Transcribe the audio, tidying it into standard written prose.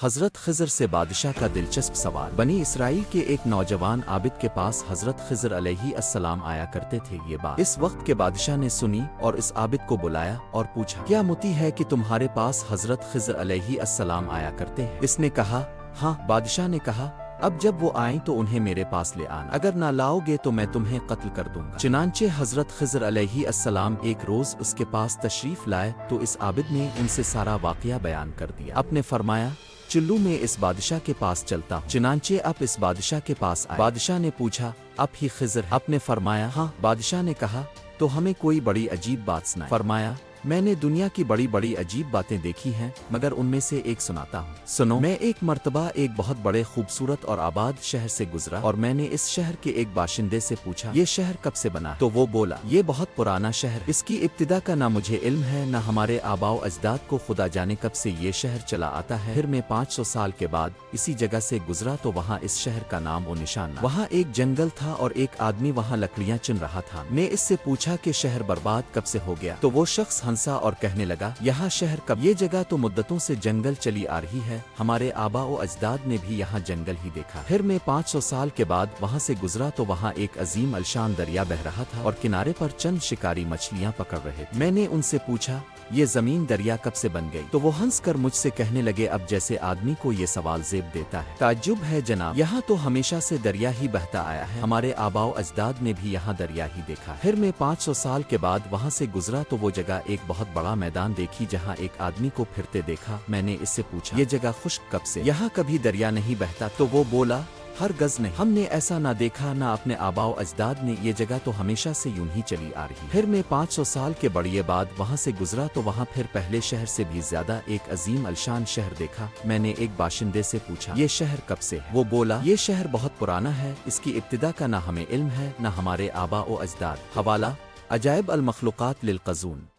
حضرت خضر سے بادشاہ کا دلچسپ سوال۔ بنی اسرائیل کے ایک نوجوان عابد کے پاس حضرت خضر علیہ السلام آیا کرتے تھے۔ یہ بات اس وقت کے بادشاہ نے سنی اور اس عابد کو بلایا اور پوچھا، کیا متی ہے کہ تمہارے پاس حضرت خضر علیہ السلام آیا کرتے ہیں؟ اس نے کہا، ہاں۔ بادشاہ نے کہا، اب جب وہ آئیں تو انہیں میرے پاس لے آنا، اگر نہ لاؤ گے تو میں تمہیں قتل کر دوں گا۔ چنانچہ حضرت خضر علیہ السلام ایک روز اس کے پاس تشریف لائے تو اس عابد نے ان سے سارا واقعہ بیان کر دیا۔ آپ نے فرمایا، چلو میں اس بادشاہ کے پاس چلتا ہوں۔ چنانچہ آپ اس بادشاہ کے پاس آئے۔ بادشاہ نے پوچھا، آپ ہی خضر ہیں؟ آپ نے فرمایا، ہاں۔ بادشاہ نے کہا، تو ہمیں کوئی بڑی عجیب بات سنائے۔ فرمایا، میں نے دنیا کی بڑی بڑی عجیب باتیں دیکھی ہیں، مگر ان میں سے ایک سناتا ہوں، سنو۔ میں ایک مرتبہ ایک بہت بڑے خوبصورت اور آباد شہر سے گزرا اور میں نے اس شہر کے ایک باشندے سے پوچھا، یہ شہر کب سے بنا؟ تو وہ بولا، یہ بہت پرانا شہر ہے، اس کی ابتدا کا نہ مجھے علم ہے نہ ہمارے آباء و اجداد کو، خدا جانے کب سے یہ شہر چلا آتا ہے۔ پھر میں 500 سال کے بعد اسی جگہ سے گزرا تو وہاں اس شہر کا نام و نشان نہ۔ وہاں ایک جنگل تھا اور ایک آدمی وہاں لکڑیاں چن رہا تھا۔ میں اس سے پوچھا کہ شہر برباد کب سے ہو گیا؟ تو وہ شخص ہنسا اور کہنے لگا، یہاں شہر کب؟ یہ جگہ تو مدتوں سے جنگل چلی آ رہی ہے، ہمارے آباء و اجداد نے بھی یہاں جنگل ہی دیکھا۔ پھر میں 500 سال کے بعد وہاں سے گزرا تو وہاں ایک عظیم الشان دریا بہ رہا تھا اور کنارے پر چند شکاری مچھلیاں پکڑ رہے تھے۔ میں نے ان سے پوچھا، یہ زمین دریا کب سے بن گئی؟ تو وہ ہنس کر مجھ سے کہنے لگے، اب جیسے آدمی کو یہ سوال زیب دیتا ہے، تعجب ہے جناب، یہاں تو ہمیشہ سے دریا ہی بہتا آیا ہے، ہمارے آباء و اجداد نے بھی یہاں دریا ہی دیکھا۔ پھر میں 500 سال کے بعد وہاں سے گزرا تو وہ جگہ ایک بہت بڑا میدان دیکھی جہاں ایک آدمی کو پھرتے دیکھا۔ میں نے اس سے پوچھا، یہ جگہ خشک کب سے؟ یہاں کبھی دریا نہیں بہتا؟ تو وہ بولا، ہرگز نہیں، ہم نے ایسا نہ دیکھا نہ اپنے آباء و اجداد نے، یہ جگہ تو ہمیشہ سے یوں ہی چلی آ رہی۔ پھر میں 500 سال کے بڑھئے بعد وہاں سے گزرا تو وہاں پھر پہلے شہر سے بھی زیادہ ایک عظیم الشان شہر دیکھا۔ میں نے ایک باشندے سے پوچھا، یہ شہر کب سے ہے؟ وہ بولا، یہ شہر بہت پرانا ہے، اس کی ابتدا کا نہ ہمیں علم ہے نہ ہمارے آباء و اجداد۔ حوالہ عجائب المخلوقات للقزون۔